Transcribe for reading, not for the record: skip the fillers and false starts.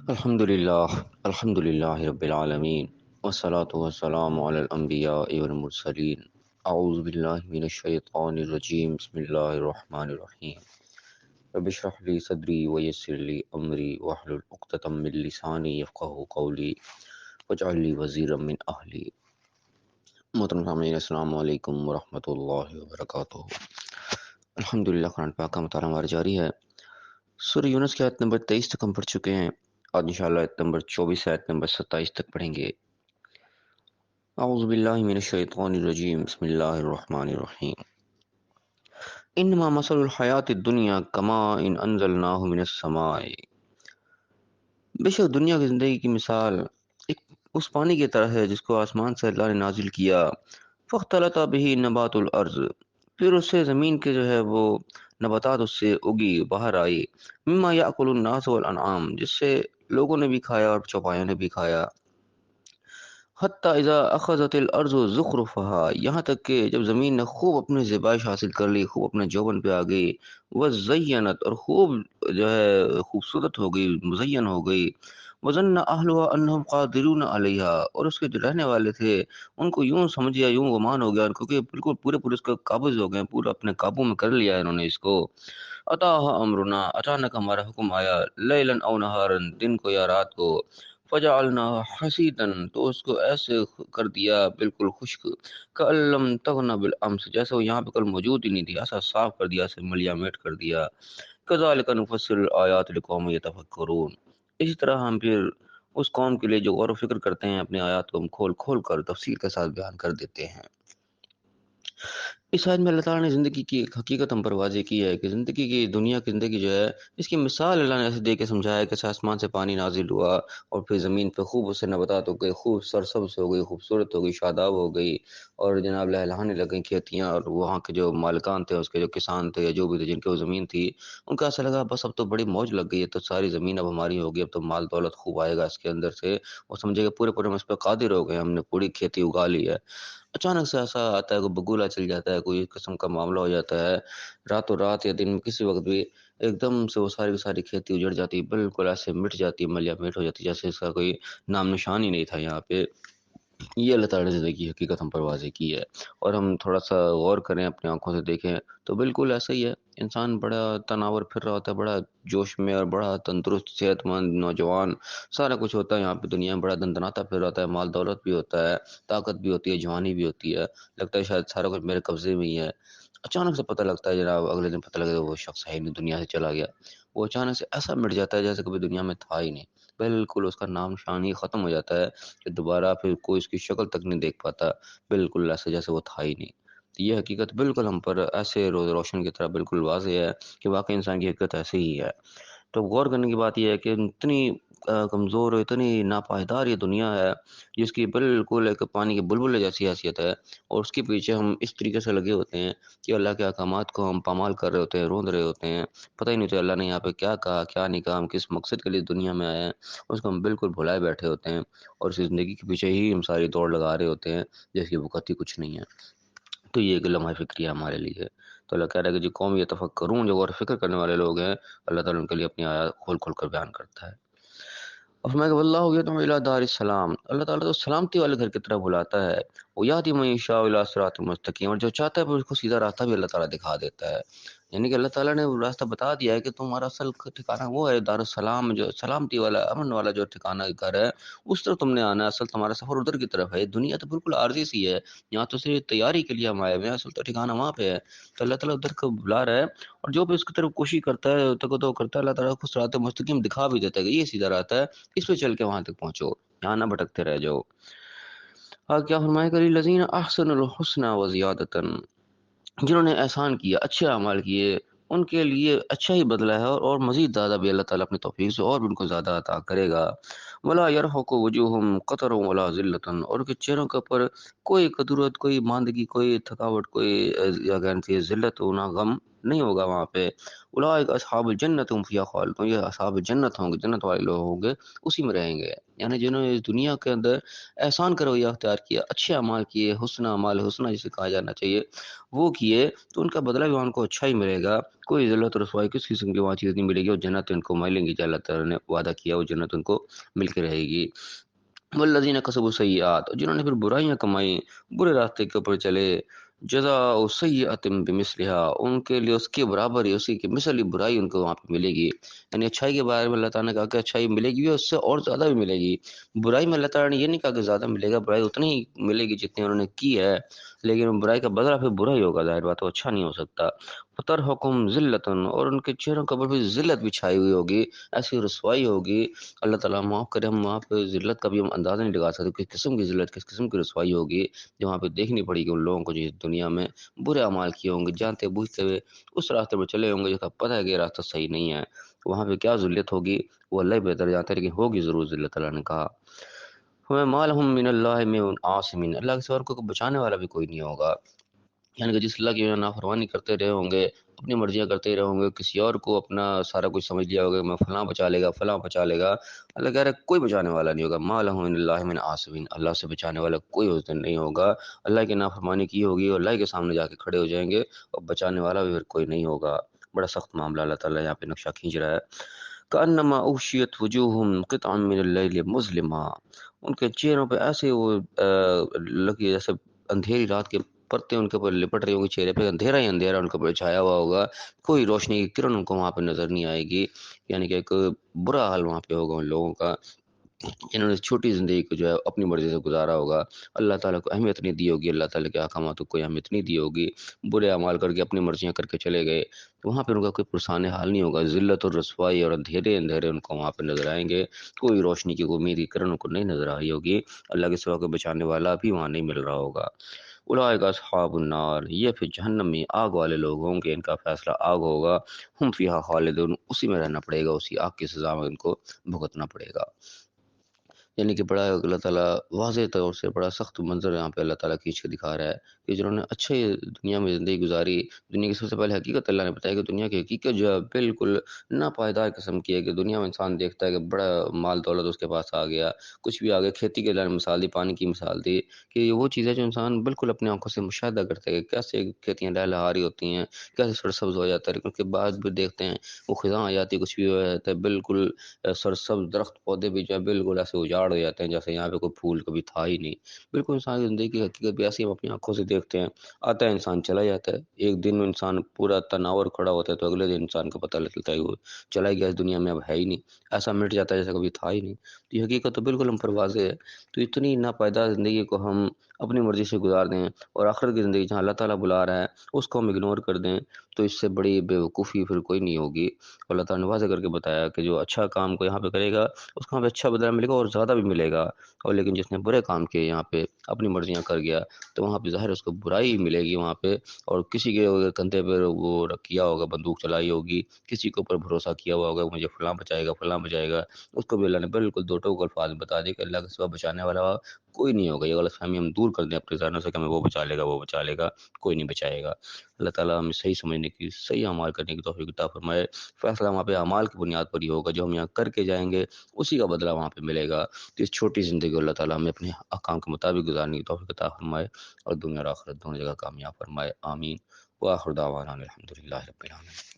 الحمد للہ رب العالمین والصلاة والسلام علی الانبیاء والمرسلین اعوذ باللہ من الشیطان الرجیم بسم اللہ الرحمن الرحیم رب اشرح لی صدری ویسر لی امری واحلل عقدۃ من لسانی یفقہوا قولی واجعل لی وزیرا من اہلی۔ محترم سامعین، السلام علیکم ورحمۃ اللہ وبرکاتہ۔ الحمدللہ، قرآن پاک کا مطالعہ ہمارا جاری ہے۔ سورہ یونس کی آیت نمبر 23 تک ہم پڑھ چکے ہیں۔ آج انشاءاللہ آیت نمبر 24 سے آیت نمبر 27 تک پڑھیں گے۔ اعوذ باللہ من الشیطان الرجیم بسم اللہ الرحمن الرحیم۔ انما مثل الحیات الدنیا کماء انزلناہ من السماء۔ بے شک دنیا کی زندگی کی مثال اس پانی کی طرح ہے جس کو آسمان سے اللہ نے نازل کیا۔ فاختلط بہ نبات الارض، پھر اس سے زمین کے جو ہے وہ نباتات اس سے اگی باہر آئی۔ مما یاکل الناس والانعام، جس سے لوگوں نے بھی کھایا اور چوپایوں نے بھی کھایا۔ حتی اذا اخذت الارض زخرفها، یہاں تک کہ جب زمین نے خوب اپنی زیبائش حاصل کر لی، خوب اپنے جوبن پہ آ گئی، وزینت، اور خوب جو ہے خوبصورت ہو گئی، مزین ہو گئی۔ وظن اہلها انہم قادرون علیہا، اور اس کے جو رہنے والے تھے ان کو یوں سمجھیا، یوں گمان ہو گیا کیونکہ بالکل پورے پورے اس کا قابض ہو گئے، پورا اپنے قابو میں کر لیا ہے انہوں نے اس کو۔ اتاها امرنا، اچانک ہمارا حکم آیا، لیلا او نہارا، دن کو یا رات کو۔ فجعلناها حسیدا، تو اس کو ایسے کر دیا بالکل خشک، کأن لم تغن بالامس، جیسے وہ یہاں پہ کل موجود ہی نہیں تھی، ایسا صاف کر دیا، ایسے ملیا میٹ کر دیا۔ کذالک نفصل الآیات لقوم یتفکرون، اسی طرح ہم پھر اس قوم کے لیے جو غور و فکر کرتے ہیں اپنی آیات کو ہم کھول کھول کر تفصیل کے ساتھ بیان کر دیتے ہیں۔ اس آیت میں اللہ تعالیٰ نے زندگی کی ایک حقیقت ہم پر واضح کی ہے کہ زندگی کی، دنیا کی زندگی جو ہے، اس کی مثال اللہ نے ایسے دے کے سمجھایا کہ جیسے آسمان سے پانی نازل ہوا اور پھر زمین پہ خوب اس سے نباتات ہو گئی، خوب سرسبز ہو گئی، خوبصورت ہو گئی، شاداب ہو گئی، اور جناب لہلہانے لگیں کھیتیاں، اور وہاں کے جو مالکان تھے، اس کے جو کسان تھے یا جو بھی تھے جن کے وہ زمین تھی، ان کو ایسا لگا بس اب تو بڑی موج لگ گئی ہے، تو ساری زمین اب ہماری ہوگی، اب تو مال دولت خوب آئے گا اس کے اندر سے، وہ سمجھے کہ پورے پورے ہم اس پہ قادر ہو گئے، ہم نے پوری کھیتی اگا لی ہے۔ اچانک سے ایسا آتا ہے، کوئی بگولا چل جاتا ہے، کوئی اس قسم کا معاملہ ہو جاتا ہے، راتوں رات یا دن میں کسی وقت بھی ایک دم سے وہ ساری کی ساری کھیتی اجڑ جاتی، بالکل ایسے مٹ جاتی، ملیا میٹ ہو جاتی، جیسے اس کا کوئی نام نشان ہی نہیں تھا یہاں پہ۔ یہ اللہ تعالیٰ نے زندگی کی حقیقت ہم پر واضح کی ہے، اور ہم تھوڑا سا غور کریں، اپنی آنکھوں سے دیکھیں تو بالکل ایسا ہی ہے۔ انسان بڑا تناور پھر رہا ہوتا ہے، بڑا جوش میں، اور بڑا تندرست صحت مند نوجوان، سارا کچھ ہوتا ہے یہاں پہ دنیا میں، بڑا دندناتا پھر رہتا ہے، مال دولت بھی ہوتا ہے، طاقت بھی ہوتی ہے، جوانی بھی ہوتی ہے، لگتا ہے شاید سارا کچھ میرے قبضے میں ہی ہے۔ اچانک سے پتہ لگتا ہے جناب، اگلے دن پتہ لگتا ہے وہ شخص ہے نہیں، دنیا سے چلا گیا، وہ اچانک سے ایسا مٹ جاتا ہے جیسے کبھی دنیا میں تھا ہی نہیں، بالکل اس کا نام نشان ہی ختم ہو جاتا ہے کہ دوبارہ پھر کوئی اس کی شکل تک نہیں دیکھ پاتا، بالکل ایسے جیسے وہ تھا ہی نہیں۔ تو یہ حقیقت بالکل ہم پر ایسے روز روشن کی طرح بالکل واضح ہے کہ واقعی انسان کی حقیقت ایسے ہی ہے۔ تو غور کرنے کی بات یہ ہے کہ اتنی کمزور اور اتنی ناپائیدار یہ دنیا ہے، جس کی بالکل ایک پانی کے بلبلے جیسی حیثیت ہے، اور اس کے پیچھے ہم اس طریقے سے لگے ہوتے ہیں کہ اللہ کے احکامات کو ہم پامال کر رہے ہوتے ہیں، روند رہے ہوتے ہیں، پتہ ہی نہیں ہوتا اللہ نے یہاں پہ کیا کہا، کیا نہیں کہا، ہم کس مقصد کے لیے دنیا میں آئے ہیں، اس کو ہم بالکل بھلائے بیٹھے ہوتے ہیں، اور اس زندگی کے پیچھے ہی ہم ساری دوڑ لگا رہے ہوتے ہیں جس کی وقت ہی کچھ نہیں ہے۔ تو یہ ایک لمحہ فکری ہے ہمارے لیے۔ تو اللہ کہہ رہا ہے کہ جو قوم یتفکرون، جو غور و فکر کرنے والے لوگ ہیں، اللہ تعالیٰ ان کے لیے اپنی آیات کھول کھول کر بیان کرتا ہے۔ اور فرمایا کہ واللہ یدعو الی دار السلام، اللہ تعالیٰ تو سلامتی والے گھر کی طرف بلاتا ہے۔ ویہدی من یشاء الی صراط مستقیم، اور جو چاہتا ہے پھر اس کو سیدھا راستہ بھی اللہ تعالیٰ دکھا دیتا ہے۔ یعنی کہ اللہ تعالیٰ نے وہ راستہ بتا دیا ہے کہ تمہارا اصل ٹھکانہ وہ ہے دار السلام، جو سلامتی والا، امن والا جو ٹھکانہ گھر ہے، اس طرف تم نے آنا ہے، اصل تمہارا سفر ادھر کی طرف ہے۔ دنیا تو بالکل عارضی سی ہے، یہاں تو صرف تیاری کے لیے ہم آئے ہوئے ہیں، اصل تو ٹھکانہ وہاں پہ ہے۔ تو اللہ تعالیٰ ادھر کو بلا رہا ہے، اور جو بھی اس کی طرف کوشش کرتا ہے، تو کرتا ہے، اللہ تعالیٰ کو صراط مستقیم دکھا بھی دیتا ہے کہ یہ سیدھا راستہ ہے، اس پہ چل کے وہاں تک پہنچو، یہاں نہ بھٹکتے رہ جاؤ۔ کیا فرمایا کہ للذین احسنوا الحسنی وزیادۃ، جنہوں نے احسان کیا، اچھے اعمال کیے، ان کے لیے اچھا ہی بدلہ ہے، اور مزید زیادہ بھی اللہ تعالیٰ اپنی توفیق سے اور بھی ان کو زیادہ عطا کرے گا۔ ولا يرهق وجوههم قتر ولا ذلۃ، اور ان کے چہروں کے اوپر کوئی قدرت، کوئی ماندگی، کوئی تھکاوٹ، کوئی یا کہتے ہیں ذلت ہونا، غم نہیں ہوگا وہاں پہ۔ اولئک اصحاب الجنۃ هم فیہا خالدون، یہ اصحاب جنت ہوں گے، جنت والے لوگ ہوں گے، اسی میں رہیں گے۔ یعنی جنہوں نے اس دنیا کے اندر احسان کا رویہ اختیار کیا، اچھے اعمال کیے، حسن اعمال، حسنہ جسے کہا جانا چاہیے، وہ کیے، تو ان کا بدلہ بھی ان کو اچھا ہی ملے گا۔ کوئی ذلت و رسوائی کس قسم کی وہاں چیز نہیں ملے گی، اور جنت ان کو ملیں گی، جو اللہ تعالیٰ نے وعدہ کیا وہ جنت ان کو مل کے رہے گی۔ والذین کسبوا السیئات، جنہوں نے پھر برائیاں کمائیں، برے راستے کے اوپر چلے، جزاء سیئۃ بمثلھا، ان کے لیے اس کے برابر ہی، اسی کی مثل ہی برائی ان کو وہاں پہ ملے گی۔ یعنی اچھائی کے بارے میں اللہ تعالیٰ نے کہا کہ اچھائی ملے گی اور اس سے اور زیادہ بھی ملے گی۔ برائی میں اللہ تعالیٰ نے یہ نہیں کہا کہ زیادہ ملے گا، برائی اتنی ہی ملے گی جتنی انہوں نے کی ہے، لیکن برائی کا بدلہ پھر برا ہی ہوگا، ظاہر بات ہے اچھا نہیں ہو سکتا۔ فَتَرْهَقُهُمْ ذِلَّةٌ، اور ان کے چہروں کے اوپر بھی ذلت بھی چھائی ہوئی ہوگی، ایسی رسوائی ہوگی، اللہ تعالیٰ معاف کرے، ہم وہاں پہ ذلت کا بھی ہم اندازہ نہیں لگا سکتے، کس قسم کی ذلت، کس قسم کی رسوائی ہوگی جو وہاں پہ دیکھنی پڑے گی ان لوگوں کو جو اس دنیا میں برے اعمال کیے ہوں گے، جانتے بوجھتے ہوئے اس راستے پر چلے ہوں گے، جو کہ پتہ ہے کہ یہ راستہ صحیح نہیں ہے، وہاں پہ کیا ذلت ہوگی وہ اللہ ہی بہتر جانتا ہے، لیکن ہوگی ضرور ذلت۔ اللہ نے کہا فَمَا لَهُم مِّنَ اللَّهِ مِن عَاصِمٍ، اللہ کے سوا ان کو بچانے والا بھی کوئی نہیں ہوگا، یعنی کہ جس اللہ کی نافرمانی کرتے رہے ہوں گے، اپنی مرضیاں کرتے رہے ہوں گے، کسی اور کو اپنا سارا کچھ سمجھ لیا ہوگا، میں فلاں بچا لے گا، فلاں بچا لے گا، اللہ کہہ رہا ہے کوئی بچانے والا نہیں ہوگا، ما لہ من اللہ من عاصم، اللہ سے بچانے والا کوئی اس دن نہیں ہوگا، اللہ کی نافرمانی کی ہوگی اور اللہ کے سامنے جا کے کھڑے ہو جائیں گے، اور بچانے والا بھی پھر کوئی نہیں ہوگا۔ بڑا سخت معاملہ اللہ تعالیٰ یہاں پہ نقشہ کھینچ رہا ہے۔ کأنما اغشیت وجوہہم قطعا من اللیل مظلما، ان کے چہروں پہ ایسے وہ لگی جیسے اندھیری رات کے پرتے ان کے اوپر لپٹ رہی ہوں گی، چہرے پہ اندھیرا ہی اندھیرا ان کے اوپر چھایا ہوا ہوگا، کوئی روشنی کی کرن ان کو وہاں پہ نظر نہیں آئے گی، یعنی کہ ایک برا حال وہاں پہ ہوگا ان لوگوں کا جنہوں نے چھوٹی زندگی کو جو ہے اپنی مرضی سے گزارا ہوگا، اللہ تعالیٰ کو اہمیت نہیں دی ہوگی، اللہ تعالیٰ کے احکامات کو کوئی اہمیت نہیں دی ہوگی، برے اعمال کر کے اپنی مرضیاں کر کے چلے گئے، تو وہاں پہ ان کا کوئی پرسان حال نہیں ہوگا، ذلت اور رسوائی اور اندھیرے اندھیرے ان کو وہاں پہ نظر آئیں گے، کوئی روشنی کی کوئی امید کی کرن ان کو نہیں نظر آئی ہوگی، اللہ کے سوا کوئی بچانے والا بھی وہاں نہیں مل رہا ہوگا۔ اولئک اصحاب النار، یہ پھر جہنم میں آگ والے لوگ ہوں گے، ان کا فیصلہ آگ ہوگا، ہم فیہا خالدون، اسی میں رہنا پڑے گا، اسی آگ کی سزا میں ان کو بھگتنا پڑے گا۔ یعنی کہ بڑا اللہ تعالیٰ واضح طور سے بڑا سخت منظر یہاں پہ اللہ تعالیٰ کھینچ کے دکھا رہا ہے کہ جنہوں نے اچھے دنیا میں زندگی گزاری، دنیا کی سب سے پہلے حقیقت اللہ نے بتایا کہ دنیا کی حقیقت جو ہے بالکل ناپائیدار قسم کی ہے، کہ دنیا میں انسان دیکھتا ہے کہ بڑا مال دولت اس کے پاس آ گیا، کچھ بھی آ گیا، کھیتی کے اللہ نے مثال دی، پانی کی مثال دی، کہ یہ وہ چیز ہے جو انسان بالکل اپنی آنکھوں سے مشاہدہ کرتا ہے کہ کیسے کھیتیاں لہلہاری ہوتی ہیں، کیسے سرسبز ہو جاتا ہے، لیکن اس کے بعد بھی دیکھتے ہیں وہ خزاں آ جاتی ہے، کچھ بھی ہو جاتا ہے، بالکل سرسبز درخت پودے بھی جو ہے بالکل ایسے اجاڑ ہو جاتے ہیں جیسے یہاں پہ کوئی پھول کبھی تھا ہی نہیں، بالکل انسان کی زندگی کی حقیقت بھی ایسی ہم اپنی آنکھوں سے دیکھتے ہیں، آتا ہے انسان چلا جاتا ہے، ایک دن میں انسان پورا تناور کھڑا ہوتا ہے تو اگلے دن انسان کو پتہ چلتا ہے کہ وہ چلا گیا، اس دنیا میں اب ہے ہی نہیں، ایسا مٹ جاتا ہے جیسا کبھی تھا ہی نہیں، تو یہ حقیقت تو بالکل ہم پر واضح ہے، تو اتنی ناپائیدار زندگی کو ہم اپنی مرضی سے گزار دیں اور آخرت کی زندگی جہاں اللہ تعالیٰ بلا رہا ہے اس کو ہم اگنور کر دیں، تو اس سے بڑی بے وقوفی پھر کوئی نہیں ہوگی۔ اللہ تعالیٰ نے واضح کر کے بتایا کہ جو اچھا کام کو یہاں پہ کرے گا اس کو یہاں پہ اچھا بدلہ ملے گا اور زیادہ بھی ملے گا، اور لیکن جس نے برے کام کیے یہاں پہ اپنی مرضیاں کر گیا تو وہاں پہ ظاہر اس کو برائی ہی ملے گی وہاں پہ، اور کسی کے کندھے پہ وہ کیا ہوگا، بندوق چلائی ہوگی، کسی کے اوپر بھروسہ کیا ہوا ہوگا مجھے فلاں بچائے گا فلاں بچائے گا، اس کو بھی اللہ نے بالکل دو ٹوک الفاظ میں بتا دیا کہ اللہ کے سوا بچانے والا کوئی نہیں ہوگا، یہ غلط فہمی ہم دور کر دیں اپنے ذہنوں سے کہ ہمیں وہ بچا لے گا وہ بچا لے گا، کوئی نہیں بچائے گا۔ اللہ تعالیٰ ہمیں صحیح سمجھنے کی، صحیح اعمال کرنے کی توفیق عطا فرمائے، فیصلہ وہاں پہ اعمال کی بنیاد پر ہی ہوگا، جو ہم یہاں کر کے جائیں گے اسی کا بدلہ وہاں پہ ملے گا، تو اس چھوٹی زندگی کو اللہ تعالیٰ ہمیں اپنے احکام کے مطابق گزارنے کی توفیق عطا فرمائے اور دنیا اور آخرت دونوں جگہ کامیاب فرمائے، آمین۔ وآخر دعوانا الحمد للہ رب العالمین۔